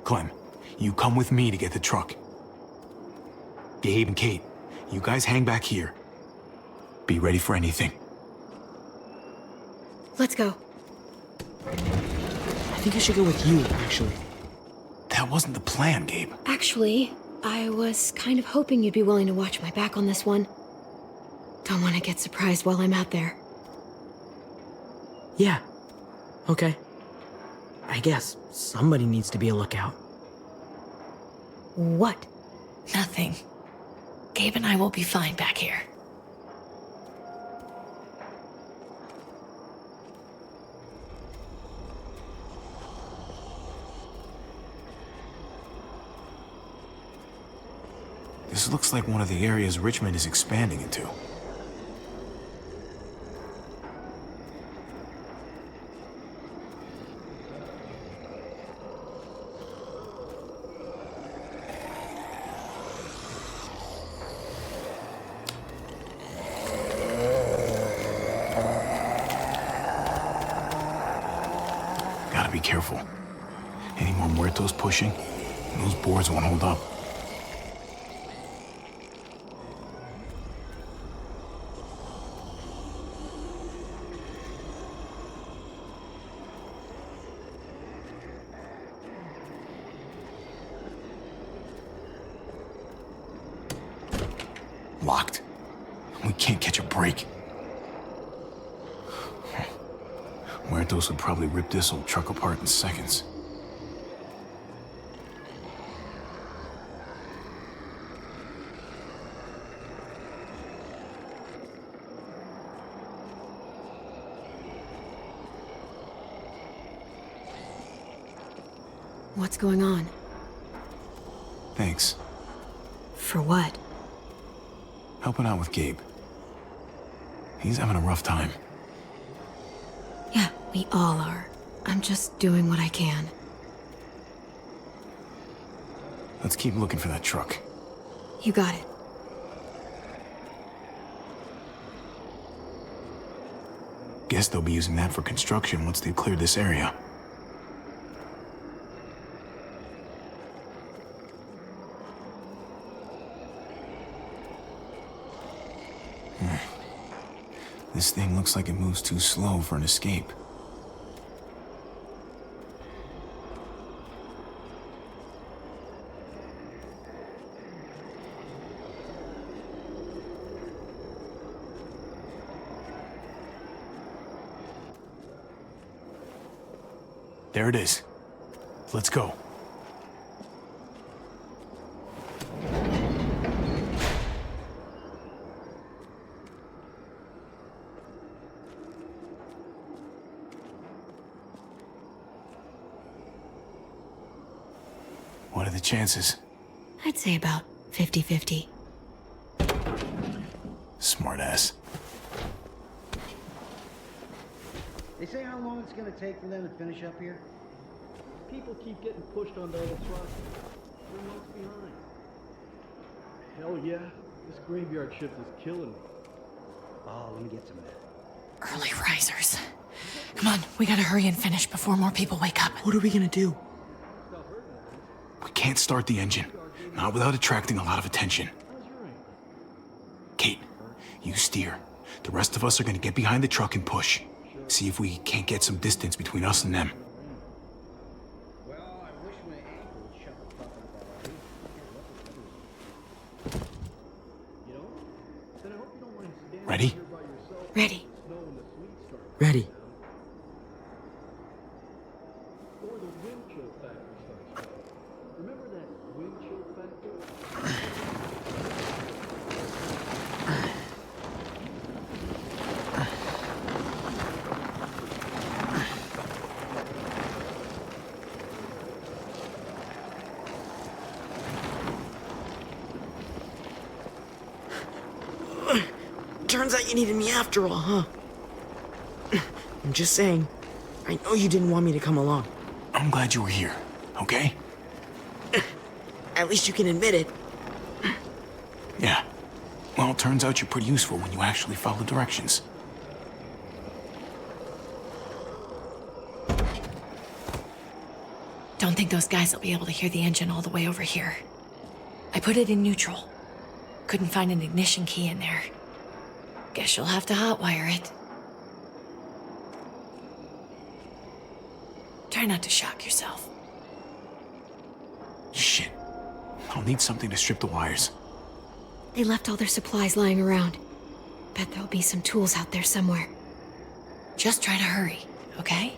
Clem, you come with me to get the truck. Gabe and Kate, you guys hang back here. Be ready for anything. Let's go. I think I should go with you, actually. That wasn't the plan, Gabe. Actually, I was kind of hoping you'd be willing to watch my back on this one. Don't want to get surprised while I'm out there. Yeah. Okay. I guess somebody needs to be a lookout. What? Nothing. Gabe and I will be fine back here. This looks like one of the areas Richmond is expanding into. Gotta be careful. Any more muertos pushing, and those boards won't hold up. Locked. We can't catch a break. Muertos would probably rip this old truck apart in seconds. What's going on? Thanks. For what? Helping out with Gabe. He's having a rough time. Yeah, we all are. I'm just doing what I can. Let's keep looking for that truck. You got it. Guess they'll be using that for construction once they've cleared this area. This thing looks like it moves too slow for an escape. There it is. Let's go. What are the chances? I'd say about 50-50. Smartass. They say how long it's gonna take for them to finish up here? People keep getting pushed onto other trucks. We're months behind. Hell yeah, this graveyard shift is killing me. Oh, let me get some of that. Early risers. Come on, we gotta hurry and finish before more people wake up. What are we gonna do? We can't start the engine. Not without attracting a lot of attention. Kate, you steer. The rest of us are gonna get behind the truck and push. See if we can't get some distance between us and them. Well, I wish my ankle would shut the fuck up already. You know? Then I hope you don't mind standing Ready? here by yourself. Ready. Snow and the sleet start. Ready. Or the wind chill factor starts. Remember that wind chill factor? Turns out you needed me after all, huh? I'm just saying. I know you didn't want me to come along. I'm glad you were here, okay? At least you can admit it. Yeah. Well, it turns out you're pretty useful when you actually follow directions. Don't think those guys will be able to hear the engine all the way over here. I put it in neutral. Couldn't find an ignition key in there. Guess you'll have to hotwire it. Try not to shock yourself. Shit. I'll need something to strip the wires. They left all their supplies lying around. Bet there'll be some tools out there somewhere. Just try to hurry, okay?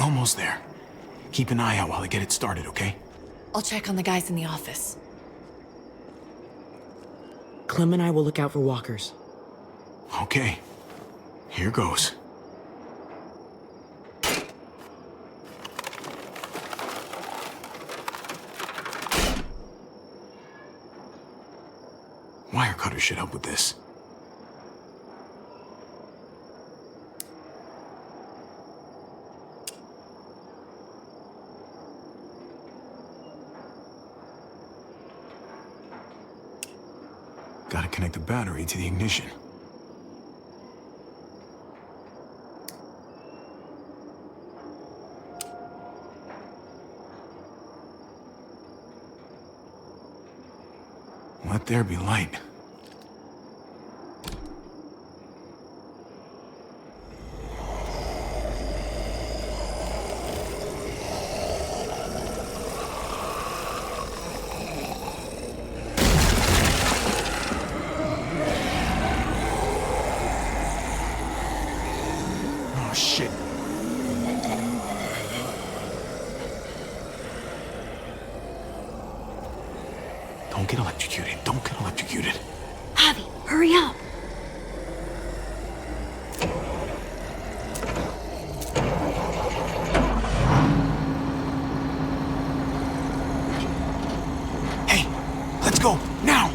Almost there. Keep an eye out while I get it started, okay? I'll check on the guys in the office. Clem and I will look out for walkers. Okay. Here goes. Wire cutter should help with this. Gotta connect the battery to the ignition. Let there be light. Oh, shit. Don't get electrocuted. Don't get electrocuted. Javi, hurry up! Hey, let's go, now!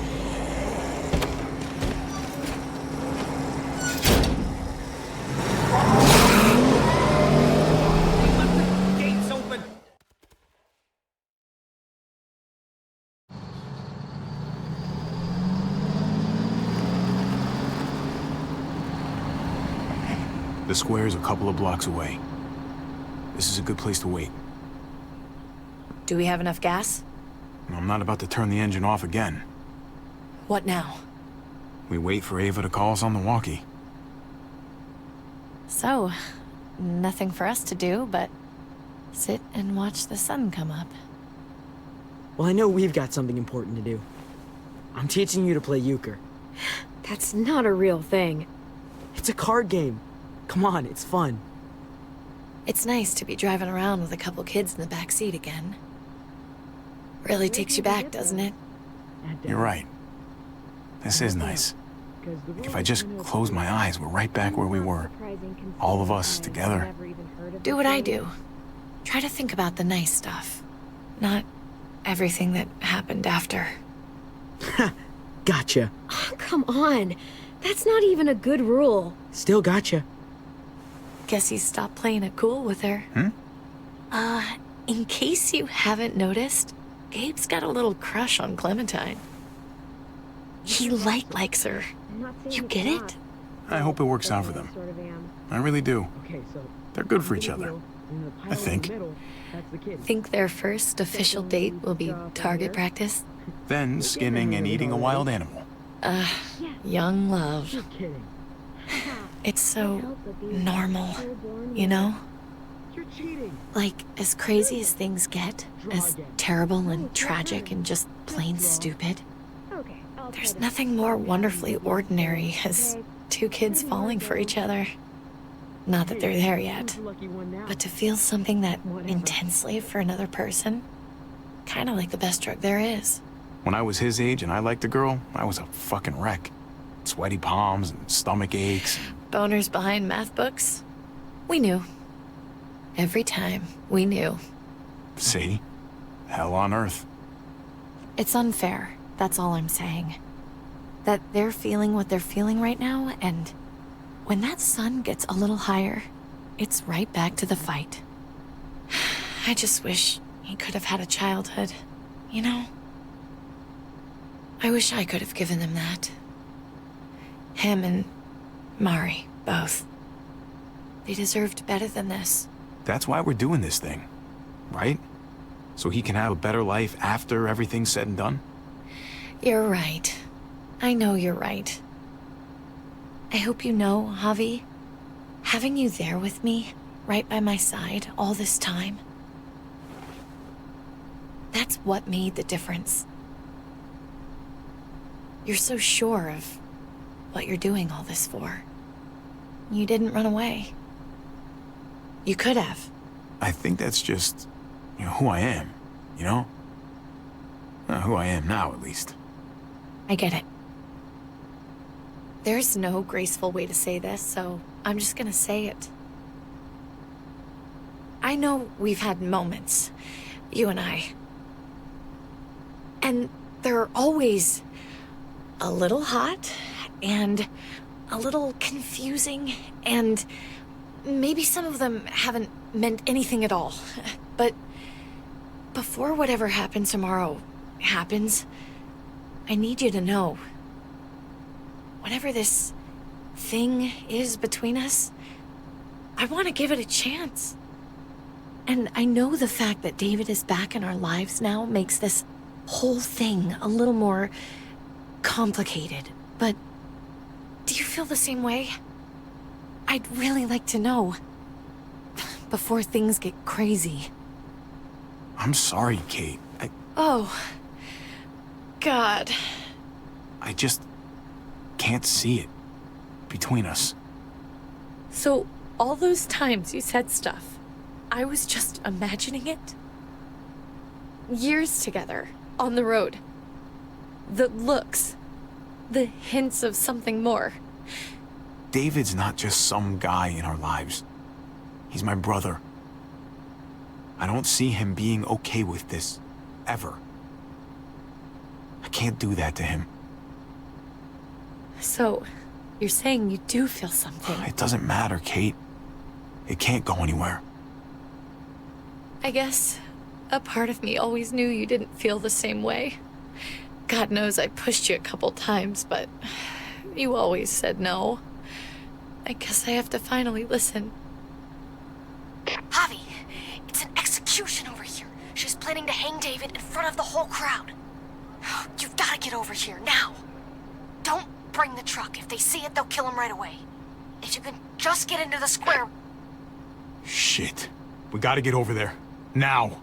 Gates open! The square's a couple of blocks away. This is a good place to wait. Do we have enough gas? I'm not about to turn the engine off again. What now? We wait for Ava to call us on the walkie. So, nothing for us to do but sit and watch the sun come up. Well, I know we've got something important to do. I'm teaching you to play euchre. That's not a real thing. It's a card game. Come on, it's fun. It's nice to be driving around with a couple kids in the back seat again. Really takes you back, doesn't it? You're right. This is nice. If I just close my eyes, we're right back where we were. All of us together. Do what I do. Try to think about the nice stuff. Not everything that happened after. Gotcha. Oh, come on. That's not even a good rule. Still gotcha. Guess he stopped playing it cool with her. In case you haven't noticed, Gabe's got a little crush on Clementine. He likes her. You get it? I hope it works out for them. I really do. They're good for each other. I think. Think their first official date will be target practice? Then skinning and eating a wild animal. Young love. It's so normal, you know? Like, as crazy as things get, as terrible and tragic and just plain stupid, there's nothing more wonderfully ordinary as two kids falling for each other. Not that they're there yet, but to feel something that intensely for another person, kind of like the best drug there is. When I was his age and I liked a girl, I was a fucking wreck. Sweaty palms and stomach aches. Boners behind math books? We knew. Every time, we knew. See? Hell on earth. It's unfair, that's all I'm saying. That they're feeling what they're feeling right now, and when that sun gets a little higher, it's right back to the fight. I just wish he could have had a childhood, you know? I wish I could have given them that. Him and Mari, both. They deserved better than this. That's why we're doing this thing, right? So he can have a better life after everything's said and done? You're right. I know you're right. I hope you know, Javi, having you there with me, right by my side all this time, that's what made the difference. You're so sure of what you're doing all this for. You didn't run away. You could have. I think that's just, who I am, you know? Who I am now, at least. I get it. There's no graceful way to say this, so I'm just gonna say it. I know we've had moments, you and I. And they're always a little hot, and a little confusing, and maybe some of them haven't meant anything at all. But before whatever happens tomorrow happens, I need you to know. Whatever this thing is between us, I want to give it a chance. And I know the fact that David is back in our lives now makes this whole thing a little more complicated. But do you feel the same way? I'd really like to know. Before things get crazy. I'm sorry, Kate. Oh, God. I just can't see it between us. So, all those times you said stuff, I was just imagining it? Years together, on the road. The looks. The hints of something more. David's not just some guy in our lives. He's my brother. I don't see him being okay with this, ever. I can't do that to him. So, you're saying you do feel something? It doesn't matter, Kate. It can't go anywhere. I guess a part of me always knew you didn't feel the same way. God knows I pushed you a couple times, but you always said no. I guess I have to finally listen. Javi, it's an execution over here. She's planning to hang David in front of the whole crowd. You've got to get over here, now. Don't bring the truck. If they see it, they'll kill him right away. If you can just get into the square... Shit. We gotta get over there. Now.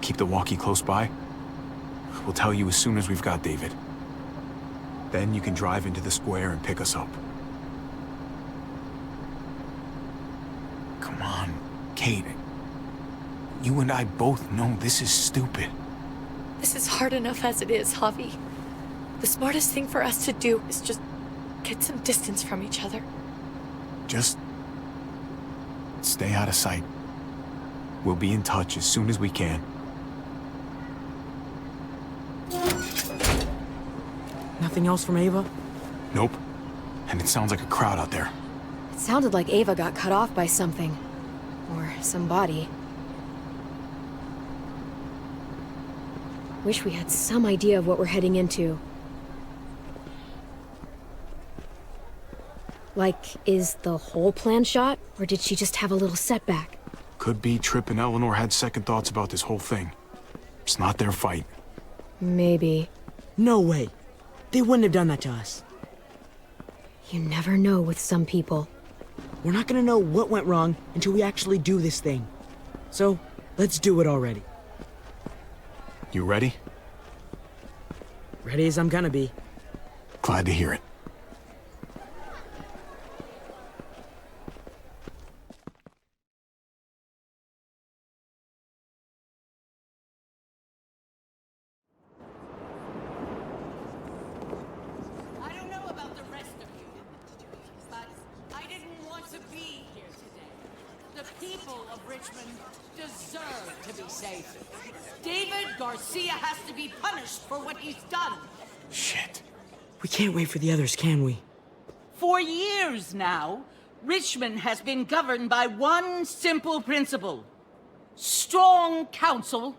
Keep the walkie close by. We'll tell you as soon as we've got David. Then you can drive into the square and pick us up. Come on, Kate. You and I both know this is stupid. This is hard enough as it is, Javi. The smartest thing for us to do is just get some distance from each other. Just stay out of sight. We'll be in touch as soon as we can. Nothing else from Ava? Nope. And it sounds like a crowd out there. It sounded like Ava got cut off by something. Or somebody. Wish we had some idea of what we're heading into. Like, is the whole plan shot? Or did she just have a little setback? Could be Tripp and Eleanor had second thoughts about this whole thing. It's not their fight. Maybe. No way. They wouldn't have done that to us. You never know with some people. We're not gonna know what went wrong until we actually do this thing. So, let's do it already. You ready? Ready as I'm gonna be. Glad to hear it. people of Richmond deserve to be safe. David Garcia has to be punished for what he's done. Shit. We can't wait for the others, can we? For years now, Richmond has been governed by one simple principle. Strong council,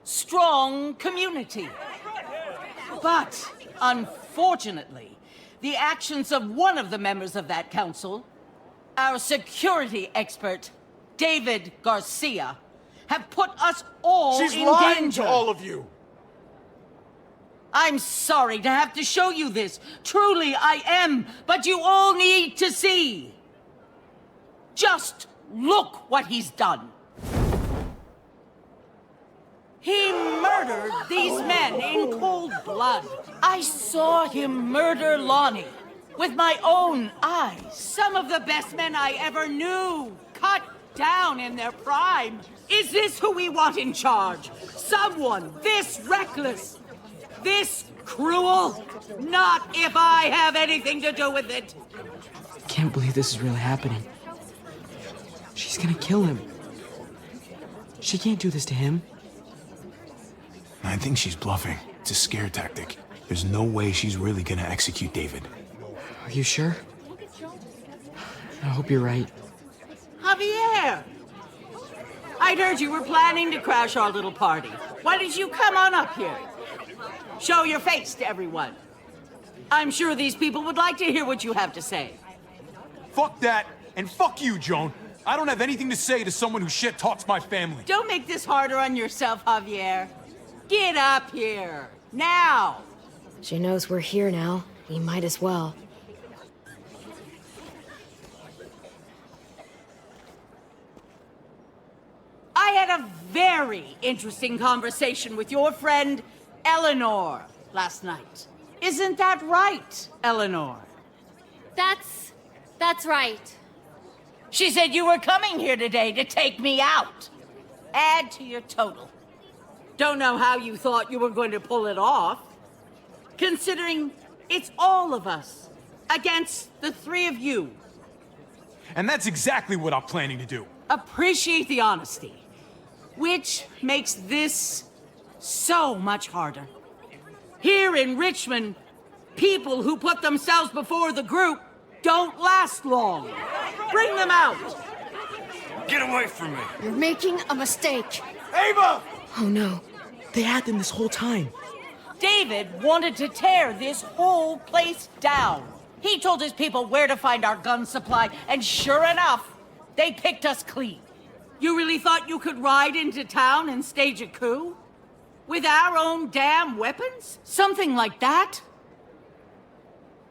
strong community. But, unfortunately, the actions of one of the members of that council, our security expert, David Garcia, have put us all in danger. She's lying to all of you. I'm sorry to have to show you this. Truly, I am. But you all need to see. Just look what he's done. He murdered these men in cold blood. I saw him murder Lonnie with my own eyes. Some of the best men I ever knew, cut down in their prime. Is this who we want in charge? Someone this reckless, this cruel? Not if I have anything to do with it. I can't believe this is really happening. She's gonna kill him. She can't do this to him. I think she's bluffing. It's a scare tactic. There's no way she's really gonna execute David. Are you sure? I hope you're right. Javier! I'd heard you were planning to crash our little party. Why did you come on up here? Show your face to everyone. I'm sure these people would like to hear what you have to say. Fuck that, and fuck you, Joan. I don't have anything to say to someone who shit talks my family. Don't make this harder on yourself, Javier. Get up here, now! She knows we're here now. We might as well. I had a very interesting conversation with your friend, Eleanor, last night. Isn't that right, Eleanor? That's right. She said you were coming here today to take me out. Add to your total. Don't know how you thought you were going to pull it off, considering it's all of us against the three of you. And that's exactly what I'm planning to do. Appreciate the honesty, which makes this so much harder. Here in Richmond, people who put themselves before the group don't last long. Bring them out. Get away from me. You're making a mistake. Ava! Oh no. They had them this whole time. David wanted to tear this whole place down. He told his people where to find our gun supply, and sure enough, they picked us clean. You really thought you could ride into town and stage a coup? With our own damn weapons? Something like that?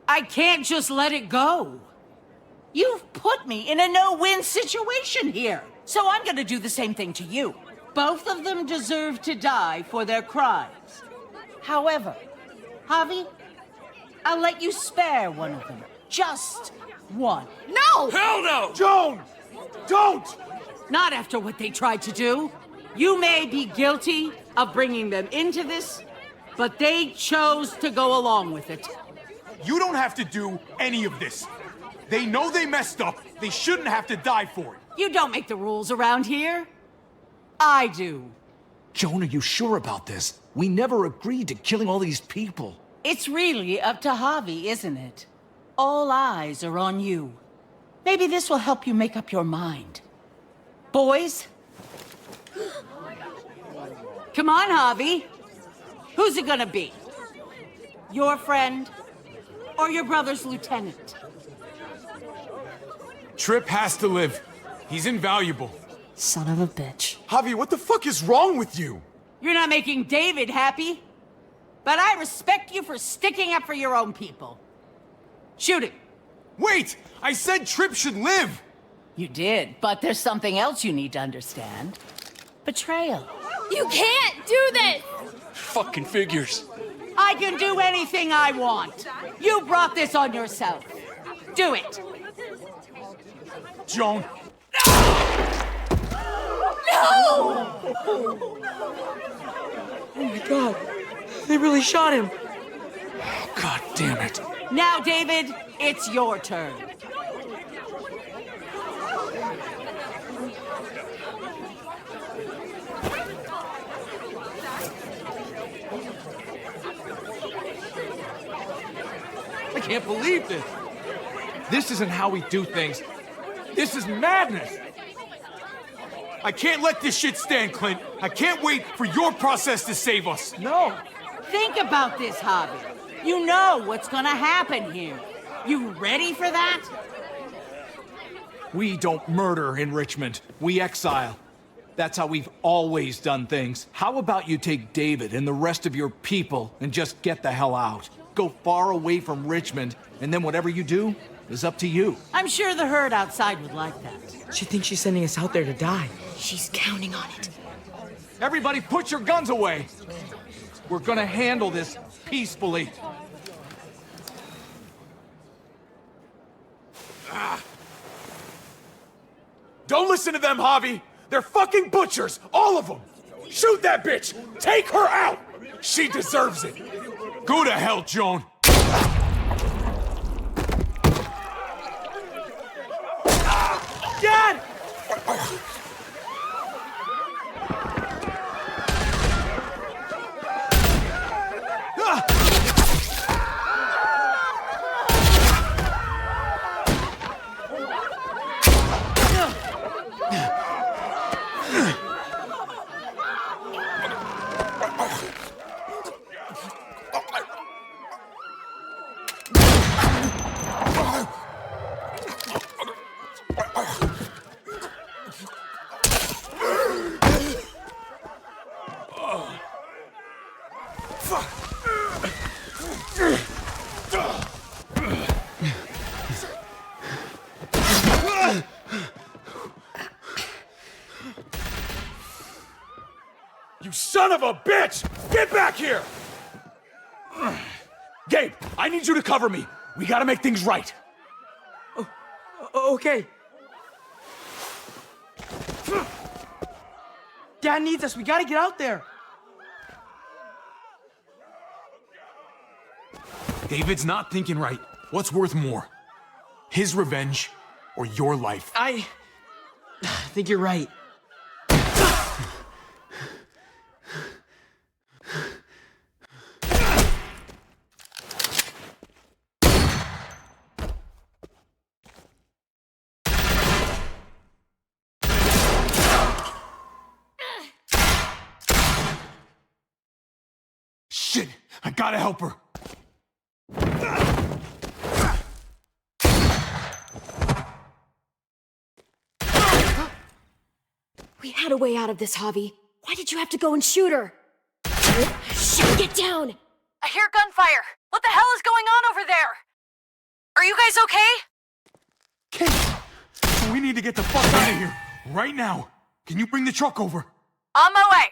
I can't just let it go. You've put me in a no-win situation here, so I'm gonna do the same thing to you. Both of them deserve to die for their crimes. However, Javi, I'll let you spare one of them. Just one. No! Hell no! Joan! Don't! Not after what they tried to do. You may be guilty of bringing them into this, but they chose to go along with it. You don't have to do any of this. They know they messed up. They shouldn't have to die for it. You don't make the rules around here. I do. Joan, are you sure about this? We never agreed to killing all these people. It's really up to Javi, isn't it? All eyes are on you. Maybe this will help you make up your mind. Boys? Come on, Javi. Who's it gonna be? Your friend or your brother's lieutenant? Trip has to live. He's invaluable. Son of a bitch. Javi, what the fuck is wrong with you? You're not making David happy. But I respect you for sticking up for your own people. Shoot him. Wait! I said Trip should live! You did, but there's something else you need to understand. Betrayal. You can't do this! Fucking figures. I can do anything I want. You brought this on yourself. Do it. Joan. Oh my god. They really shot him. Oh, god damn it. Now, David, it's your turn. I can't believe this. This isn't how we do things. This is madness. I can't let this shit stand, Clint. I can't wait for your process to save us. No. Think about this, Javi. You know what's gonna happen here. You ready for that? We don't murder in Richmond. We exile. That's how we've always done things. How about you take David and the rest of your people and just get the hell out? Go far away from Richmond, and then whatever you do is up to you. I'm sure the herd outside would like that. She thinks she's sending us out there to die. She's counting on it. Everybody put your guns away. We're gonna handle this peacefully. Don't listen to them, Javi. They're fucking butchers, all of them. Shoot that bitch. Take her out. She deserves it. Go to hell, Joan. Dad! You son of a bitch! Get back here! Gabe, I need you to cover me. We gotta make things right. Okay. Dad needs us. We gotta get out there. David's not thinking right. What's worth more? His revenge or your life? I think you're right. Shit, I gotta help her. We had a way out of this, Javi. Why did you have to go and shoot her? Shit, get down! I hear gunfire. What the hell is going on over there? Are you guys okay? Kate, we need to get the fuck out of here. Right now. Can you bring the truck over? On my way.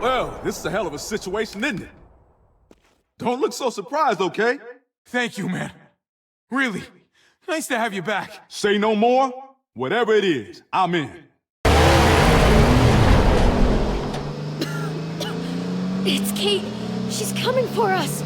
Well, this is a hell of a situation, isn't it? Don't look so surprised, okay? Thank you, man. Really. Nice to have you back. Say no more. Whatever it is, I'm in. It's Kate. She's coming for us.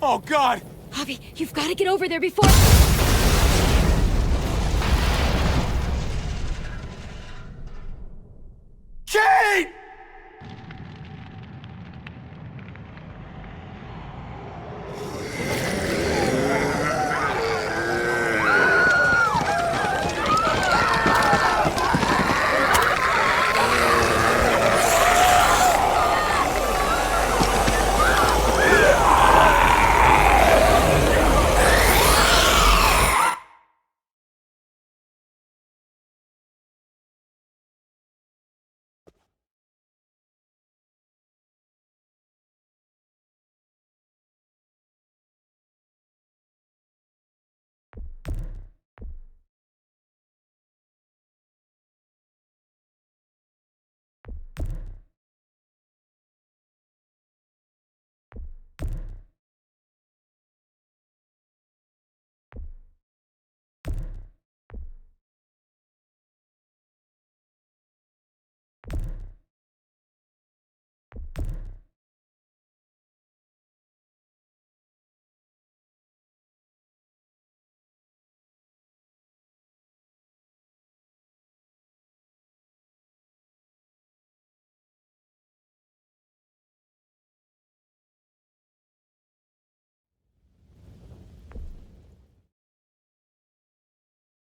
Oh, God! Javi, you've got to get over there before... Kate!